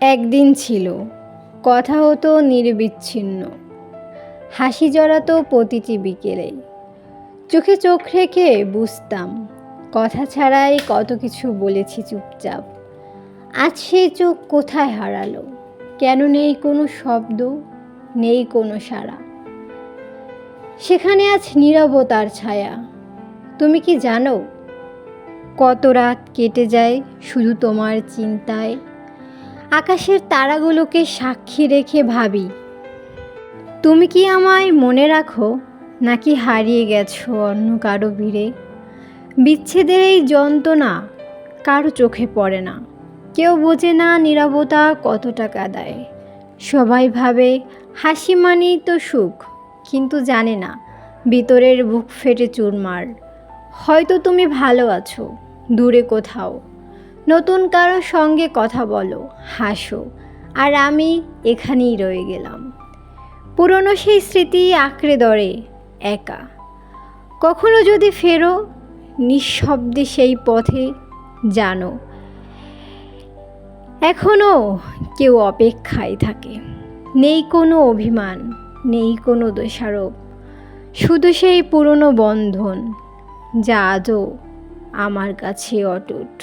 একদিন ছিল, কথা হতো নিরবিচ্ছিন্ন, হাসি জড়াতো প্রতিটি বিকেলে। চোখে চোখ রেখে বুঝতাম, কথা ছাড়াই কত কিছু বলেছি চুপচাপ। আজ সেই চোখ কোথায় হারালো? কেন নেই কোনো শব্দ, নেই কোনো সাড়া? সেখানে আজ নীরবতার ছায়া। তুমি কি জানো, কত রাত কেটে যায় শুধু তোমার চিন্তায়? আকাশের তারাগুলোকে সাক্ষী রেখে ভাবি, তুমি কি আমায় মনে রাখো, নাকি হারিয়ে গেছো অন্য কারো ভিড়ে? বিচ্ছেদের এই যন্ত্রণা কারো চোখে পড়ে না, কেউ বোঝে না নীরবতা কতটা কাঁদায়। সবাই ভাবে হাসি মানেই তো সুখ, কিন্তু জানে না ভিতরের বুক ফেটে চুরমার। হয়তো তুমি ভালো আছো দূরে কোথাও, নতুন কারো সঙ্গে কথা বলো, হাসো, আর আমি এখানেই রয়ে গেলাম, পুরনো সেই স্মৃতি আঁকড়ে ধরে একা। কখনো যদি ফেরো নিঃশব্দে সেই পথে, জানো এখনও কেউ অপেক্ষায় থাকে। নেই কোনো অভিমান, নেই কোনো দোষারোপ, শুধু সেই পুরনো বন্ধন যা আজও আমার কাছে অটুট।